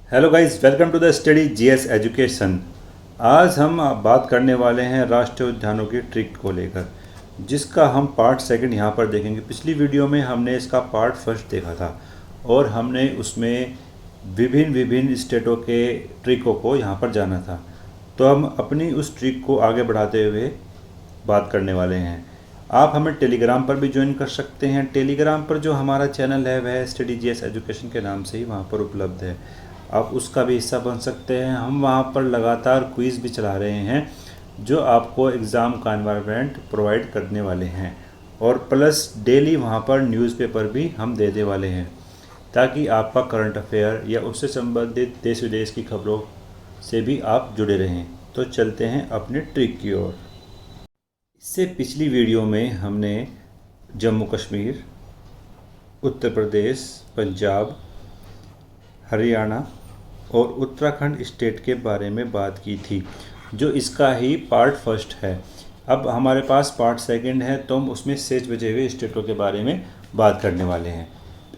Hello guys, welcome to the study GS education. आज हम बात करने वाले हैं राष्ट्रीय उद्यानों की ट्रिक को लेकर, जिसका हम पार्ट सेकंड यहाँ पर देखेंगे। पिछली वीडियो में हमने इसका पार्ट फर्स्ट देखा था और हमने उसमें विभिन्न विभिन्न स्टेटों के ट्रिकों को यहाँ पर जाना था। तो हम अपनी उस ट्रिक को आगे बढ़ाते हुए बात करने वाले हैं। आप हमें टेलीग्राम पर भी ज्वाइन कर सकते हैं। टेलीग्राम पर जो हमारा चैनल है वह स्टडी जीएस एजुकेशन के नाम से ही वहाँ पर उपलब्ध है। आप उसका भी हिस्सा बन सकते हैं। हम वहाँ पर लगातार क्विज़ भी चला रहे हैं जो आपको एग्ज़ाम का एनवायरनमेंट प्रोवाइड करने वाले हैं, और प्लस डेली वहाँ पर न्यूज़पेपर भी हम देने वाले हैं, ताकि आपका करंट अफेयर या उससे संबंधित देश विदेश की खबरों से भी आप जुड़े रहें। तो चलते हैं अपने ट्रिक की ओर। इससे पिछली वीडियो में हमने जम्मू कश्मीर, उत्तर प्रदेश, पंजाब, हरियाणा और उत्तराखंड स्टेट के बारे में बात की थी, जो इसका ही पार्ट फर्स्ट है। अब हमारे पास पार्ट सेकंड है, तो हम उसमें शेष बचे हुए स्टेटों के बारे में बात करने वाले हैं।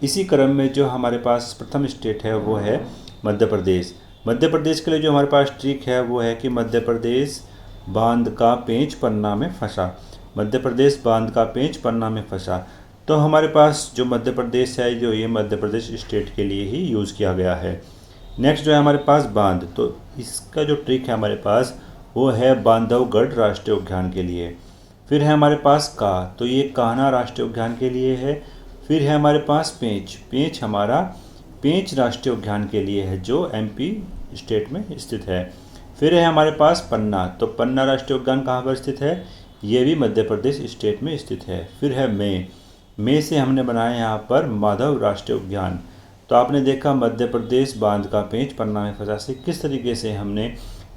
इसी क्रम में जो हमारे पास प्रथम स्टेट है वो है मध्य प्रदेश। मध्य प्रदेश के लिए जो हमारे पास ट्रिक है वो है कि मध्य प्रदेश बांध का पेंच पन्ना में फंसा। मध्य प्रदेश बांध का पेंच पन्ना में फंसा। तो हमारे पास जो मध्य प्रदेश है, जो ये मध्य प्रदेश स्टेट के लिए ही यूज़ किया गया है। नेक्स्ट जो है हमारे पास बांध, तो इसका जो ट्रिक है हमारे पास वो है बांधवगढ़ राष्ट्रीय उद्यान के लिए। फिर है हमारे पास का, तो ये कान्हा राष्ट्रीय उद्यान के लिए है। फिर है हमारे पास पेंच, पेंच हमारा पेंच राष्ट्रीय उद्यान के लिए है, जो एमपी स्टेट में स्थित है। फिर है हमारे पास पन्ना, तो पन्ना राष्ट्रीय उद्यान कहाँ पर स्थित है? ये भी मध्य प्रदेश स्टेट में स्थित है। फिर है मे से हमने बनाया यहाँ पर माधव राष्ट्रीय उद्यान। तो आपने देखा मध्य प्रदेश बांध का पेंच पन्ना में फंसा से किस तरीके से हमने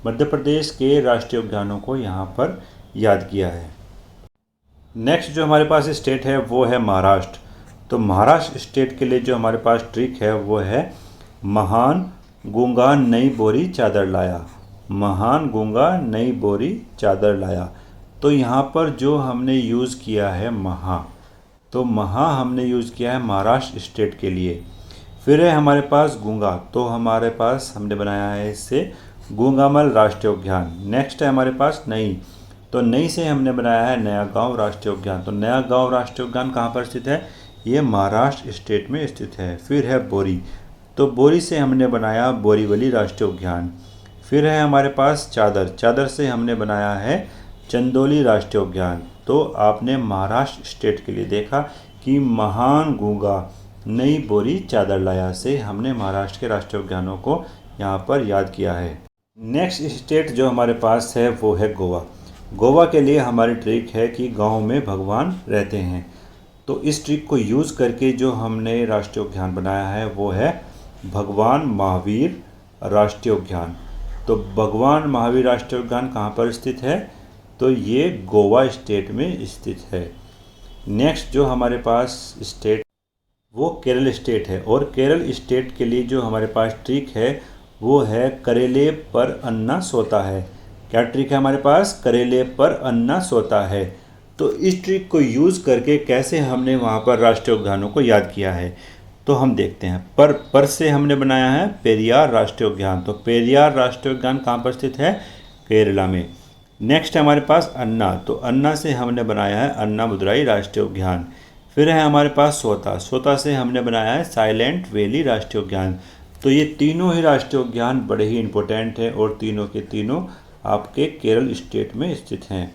मध्य प्रदेश के राष्ट्रीय उद्यानों को यहाँ पर याद किया है। नेक्स्ट जो हमारे पास स्टेट है वो है महाराष्ट्र। तो महाराष्ट्र स्टेट के लिए जो हमारे पास ट्रिक है वो है महान गूंगा नई बोरी चादर लाया। महान गूंगा नई बोरी चादर लाया। तो यहाँ पर जो हमने यूज़ किया है महा, तो महा हमने यूज़ किया है महाराष्ट्र स्टेट के लिए। फिर है हमारे पास गूंगा, तो हमारे पास हमने बनाया है इससे गूंगामल राष्ट्रीय उद्यान। नेक्स्ट है हमारे पास नई, तो नई से हमने बनाया है नया गांव राष्ट्रीय उद्यान। तो नया गांव राष्ट्रीय उद्यान कहाँ पर स्थित है? ये महाराष्ट्र स्टेट में स्थित है। फिर है बोरी, तो बोरी से हमने बनाया बोरीवली राष्ट्रीय उद्यान। फिर है हमारे पास चादर, चादर से हमने बनाया है चंदौली राष्ट्रीय उद्यान। तो आपने महाराष्ट्र स्टेट के लिए देखा कि महान गूंगा नई बोरी चादर लाया से हमने महाराष्ट्र के राष्ट्रीय उद्यानों को यहाँ पर याद किया है। नेक्स्ट स्टेट जो हमारे पास है वो है गोवा। गोवा के लिए हमारी ट्रिक है कि गांव में भगवान रहते हैं। तो इस ट्रिक को यूज़ करके जो हमने राष्ट्रीय उद्यान बनाया है वो है भगवान महावीर राष्ट्रीय उद्यान। तो भगवान महावीर राष्ट्रीय उद्यान कहाँ पर स्थित है? तो ये गोवा स्टेट में स्थित है। नेक्स्ट जो हमारे पास स्टेट वो केरल स्टेट है, और केरल स्टेट के लिए जो हमारे पास ट्रिक है वो है करेले पर अन्ना सोता है। क्या ट्रिक है हमारे पास? करेले पर अन्ना सोता है। तो इस ट्रिक को यूज़ करके कैसे हमने वहाँ पर राष्ट्रीय उद्यानों को याद किया है, तो हम देखते हैं। पर से हमने बनाया है पेरियार राष्ट्रीय उद्यान। तो पेरियार राष्ट्रीय उद्यान कहाँ पर स्थित है? केरला में। नेक्स्ट है हमारे पास अन्ना, तो अन्ना से हमने बनाया है अन्नामुद्राई राष्ट्रीय उद्यान। फिर है हमारे पास सोता, सोता से हमने बनाया है साइलेंट वैली राष्ट्रीय उद्यान। तो ये तीनों ही राष्ट्रीय उद्यान बड़े ही इम्पोर्टेंट हैं, और तीनों के तीनों आपके केरल स्टेट में स्थित हैं।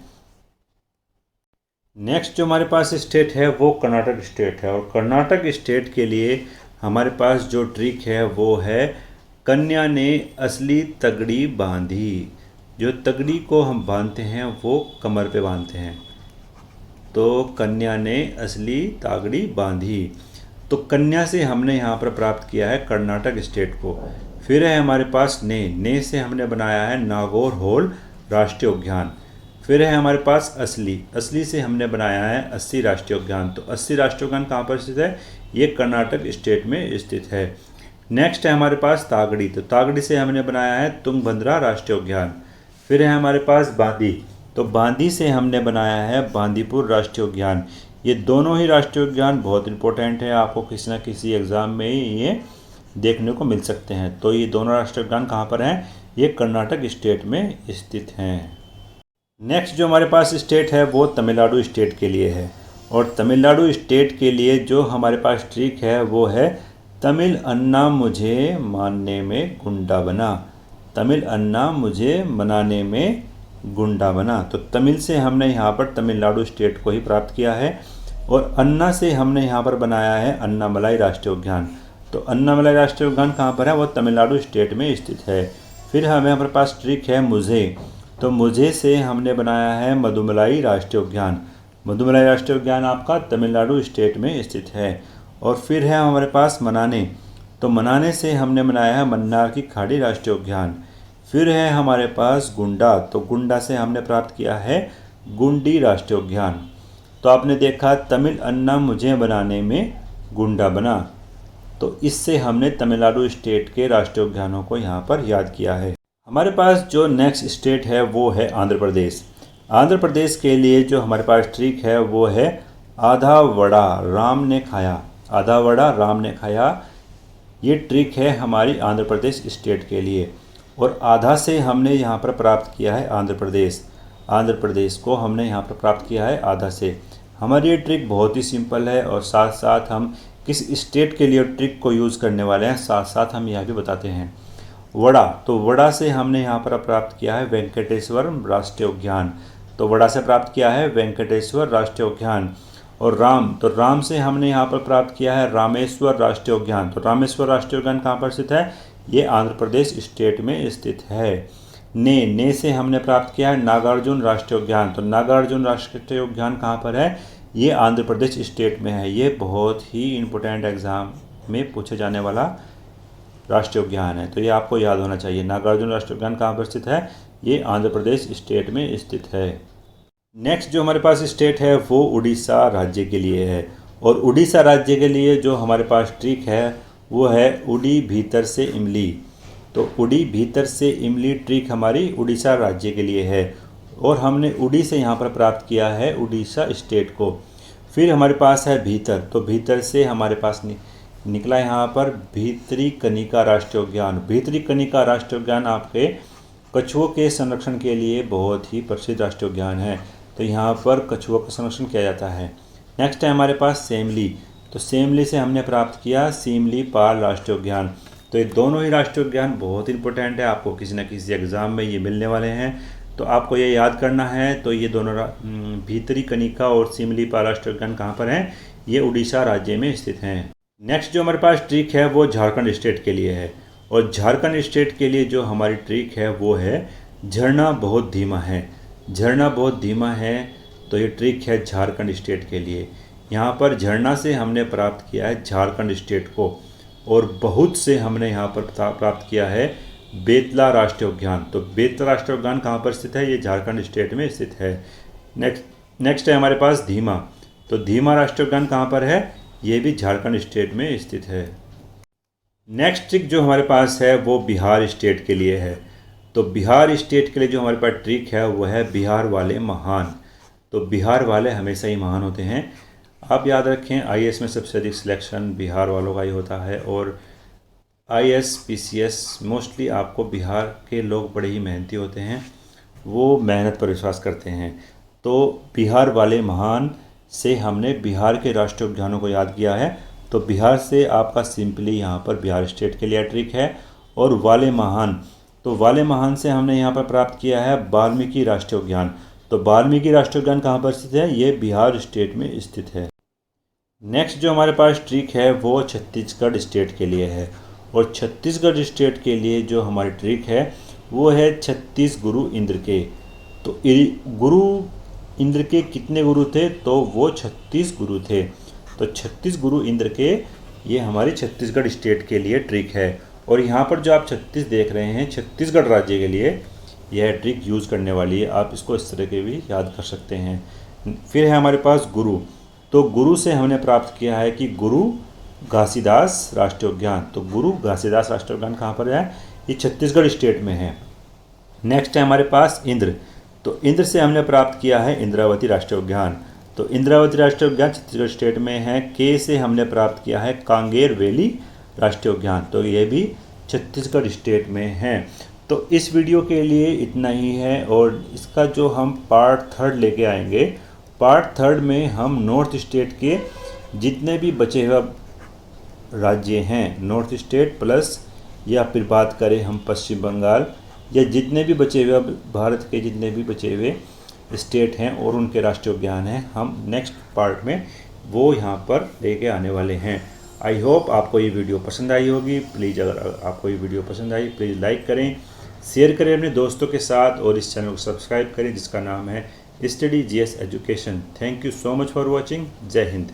नेक्स्ट जो हमारे पास स्टेट है वो कर्नाटक स्टेट है, और कर्नाटक स्टेट के लिए हमारे पास जो ट्रिक है वो है कन्या ने असली तगड़ी बांधी। जो तगड़ी को हम बांधते हैं वो कमर पे बांधते हैं। तो कन्या ने असली तागड़ी बांधी। तो कन्या से हमने यहाँ पर प्राप्त किया है कर्नाटक स्टेट को। फिर है हमारे पास ने से हमने बनाया है नागौर होल राष्ट्रीय उद्यान। फिर है हमारे पास असली, असली से हमने बनाया है अस्सी राष्ट्रीय उद्यान। तो अस्सी राष्ट्रीय उद्यान कहाँ पर स्थित है? ये कर्नाटक स्टेट में स्थित है। नेक्स्ट है हमारे पास तागड़ी, तो तागड़ी से हमने बनाया है तुंगभद्रा राष्ट्रीय उद्यान। फिर है हमारे पास बांदी, तो बांदी से हमने बनाया है बांदीपुर राष्ट्रीय उद्यान। ये दोनों ही राष्ट्रीय उद्यान बहुत इंपॉर्टेंट है, आपको किसी न किसी एग्ज़ाम में ये देखने को मिल सकते हैं। तो ये दोनों राष्ट्रीय उद्यान कहाँ पर हैं? ये कर्नाटक स्टेट में स्थित हैं। नेक्स्ट जो हमारे पास स्टेट है वो तमिलनाडु स्टेट के लिए है, और तमिलनाडु स्टेट के लिए जो हमारे पास ट्रिक है वो है तमिल अन्ना मुझे मानने में गुंडा बना। तमिल अन्ना मुझे मनाने में गुंडा बना। तो तमिल से हमने यहाँ पर तमिलनाडु स्टेट को ही प्राप्त किया है, और अन्ना से हमने यहाँ पर बनाया है अन्नामलाई राष्ट्रीय उद्यान। तो अन्नामलाई राष्ट्रीय उद्यान कहाँ पर है? वो तमिलनाडु स्टेट में स्थित है। फिर हमारे पास ट्रिक है मुझे, तो मुझे से हमने बनाया है मदुमलाई राष्ट्रीय उद्यान। मदुमलाई राष्ट्रीय उद्यान आपका तमिलनाडु स्टेट में स्थित है। और फिर है हमारे पास मनाने, तो मनाने से हमने बनाया है मन्नार की खाड़ी राष्ट्रीय उद्यान। फिर है हमारे पास गुंडा, तो गुंडा से हमने प्राप्त किया है गुंडी राष्ट्रीय उद्यान। तो आपने देखा तमिल अन्ना मुझे बनाने में गुंडा बना, तो इससे हमने तमिलनाडु स्टेट के राष्ट्रीय उद्यानों को यहाँ पर याद किया है। हमारे पास जो नेक्स्ट स्टेट है वो है आंध्र प्रदेश। आंध्र प्रदेश के लिए जो हमारे पास ट्रिक है वो है आधा वड़ा राम ने खाया। आधा वड़ा राम ने खाया, ये ट्रिक है हमारी आंध्र प्रदेश स्टेट के लिए। और आधा से हमने यहाँ पर प्राप्त किया है आंध्र प्रदेश। आंध्र प्रदेश को हमने यहाँ पर प्राप्त किया है आधा से। हमारी ये ट्रिक बहुत ही सिंपल है, और साथ साथ हम किस स्टेट के लिए ट्रिक को यूज़ करने वाले हैं साथ साथ हम यह भी बताते हैं। वड़ा, तो वड़ा से हमने यहाँ पर प्राप्त किया है वेंकटेश्वर राष्ट्रीय उद्यान। तो वड़ा से प्राप्त किया है वेंकटेश्वर राष्ट्रीय उद्यान। और राम, तो राम से हमने यहाँ पर प्राप्त किया है रामेश्वर राष्ट्रीय उद्यान। तो रामेश्वर राष्ट्रीय उद्यान कहाँ पर स्थित है? ये आंध्र प्रदेश स्टेट में स्थित है। ने से हमने प्राप्त किया है नागार्जुन राष्ट्रीय उद्यान। तो नागार्जुन राष्ट्रीय उद्यान कहाँ पर है? ये आंध्र प्रदेश स्टेट में है। ये बहुत ही इम्पोर्टेंट एग्जाम में पूछे जाने वाला राष्ट्रीय उद्यान है, तो ये आपको याद होना चाहिए। नागार्जुन राष्ट्रीय उद्यान कहाँ पर स्थित है? ये आंध्र प्रदेश स्टेट में स्थित है। नेक्स्ट जो हमारे पास स्टेट है वो उड़ीसा राज्य के लिए है, और उड़ीसा राज्य के लिए जो हमारे पास ट्रिक है वो है उड़ी भीतर से इमली। तो उड़ी भीतर से इमली ट्रिक हमारी उड़ीसा राज्य के लिए है, और हमने उड़ी से यहाँ पर प्राप्त किया है उड़ीसा स्टेट को। फिर हमारे पास है भीतर, तो भीतर से हमारे पास निकला यहाँ पर भीतरी कनिका राष्ट्रीय उद्यान। भीतरी कनिका राष्ट्रीय उद्यान आपके कछुओं के संरक्षण के लिए बहुत ही प्रसिद्ध राष्ट्रीय उद्यान है, तो यहाँ पर कछुओं का संरक्षण किया जाता है। नेक्स्ट है हमारे पास सेमली, तो सेमली से हमने प्राप्त किया सीमली पाल राष्ट्रीय उद्यान। तो ये दोनों ही राष्ट्रीय उद्यान बहुत इंपॉर्टेंट है, आपको किसी न किसी एग्ज़ाम में ये मिलने वाले हैं, तो आपको ये याद करना है। तो ये दोनों भीतरी कनिका और सीमली पाल राष्ट्रीय उद्यान कहाँ पर हैं? ये उड़ीसा राज्य में स्थित हैं। नेक्स्ट जो हमारे पास ट्रिक है वो झारखंड स्टेट के लिए है, और झारखंड स्टेट के लिए जो हमारी ट्रिक है वो है झरना बहुत धीमा है। झरना बहुत धीमा है, तो ये ट्रिक है झारखंड स्टेट के लिए। यहाँ पर झरना से हमने प्राप्त किया है झारखंड स्टेट को, और बहुत से हमने यहाँ पर प्राप्त किया है बेतला राष्ट्रीय उद्यान। तो बेतला राष्ट्रीय उद्यान कहाँ पर स्थित है? ये झारखंड स्टेट में स्थित है। नेक्स्ट है हमारे पास धीमा, तो धीमा राष्ट्रीय उद्यान कहाँ पर है? ये भी झारखंड स्टेट में स्थित है। नेक्स्ट ट्रिक जो हमारे पास है वो बिहार स्टेट के लिए है। तो बिहार स्टेट के लिए जो हमारे पास ट्रिक है वो है बिहार वाले महान। तो बिहार वाले हमेशा ही महान होते हैं। आप याद रखें आईएएस में सबसे अधिक सिलेक्शन बिहार वालों का ही होता है, और आईएएस पीसीएस मोस्टली आपको बिहार के लोग बड़े ही मेहनती होते हैं, वो मेहनत पर विश्वास करते हैं। तो बिहार वाले महान से हमने बिहार के राष्ट्रीय उद्यानों को याद किया है। तो बिहार से आपका सिंपली यहाँ पर बिहार स्टेट के लिए ट्रिक है। और वाले महान, तो वाले महान से हमने यहाँ पर प्राप्त किया है वाल्मीकि राष्ट्रीय उद्यान। तो वाल्मीकि राष्ट्रीय उद्यान कहाँ पर स्थित है? ये बिहार स्टेट में स्थित है। नेक्स्ट जो हमारे पास ट्रिक है वो छत्तीसगढ़ स्टेट के लिए है, और छत्तीसगढ़ स्टेट के लिए जो हमारी ट्रिक है वो है 36 गुरु इंद्र के। तो गुरु इंद्र के कितने गुरु थे? तो वो 36 गुरु थे। तो 36 गुरु इंद्र के ये हमारी छत्तीसगढ़ स्टेट के लिए ट्रिक है। और यहाँ पर जो आप 36 देख रहे हैं छत्तीसगढ़ राज्य के लिए यह ट्रिक यूज़ करने वाली है, आप इसको इस तरह के भी याद कर सकते हैं। फिर है हमारे पास गुरु, तो गुरु से हमने प्राप्त किया है कि गुरु घासीदास राष्ट्रीय उद्यान। तो गुरु घासीदास राष्ट्रीय उद्यान कहाँ पर है? ये छत्तीसगढ़ स्टेट में है। नेक्स्ट है हमारे पास इंद्र, तो इंद्र से हमने प्राप्त किया है इंद्रावती राष्ट्रीय उद्यान। तो इंद्रावती राष्ट्रीय उद्यान छत्तीसगढ़ स्टेट में है। के से हमने प्राप्त किया है कांगेर वैली राष्ट्रीय उद्यान, तो ये भी छत्तीसगढ़ स्टेट में हैं। तो इस वीडियो के लिए इतना ही है, और इसका जो हम पार्ट 3 लेके आएंगे, पार्ट 3 में हम नॉर्थ स्टेट के जितने भी बचे हुए राज्य हैं, नॉर्थ स्टेट प्लस, या फिर बात करें हम पश्चिम बंगाल, या जितने भी बचे हुए भारत के जितने भी बचे हुए स्टेट हैं और उनके राष्ट्रीय उद्यान हैं, हम नेक्स्ट पार्ट में वो यहाँ पर लेके आने वाले हैं। आई होप आपको ये वीडियो पसंद आई होगी। प्लीज़ अगर आपको ये वीडियो पसंद आई प्लीज़ लाइक करें, शेयर करें अपने दोस्तों के साथ, और इस चैनल को सब्सक्राइब करें जिसका नाम है study GS education. Thank you so much for watching. जय हिंद।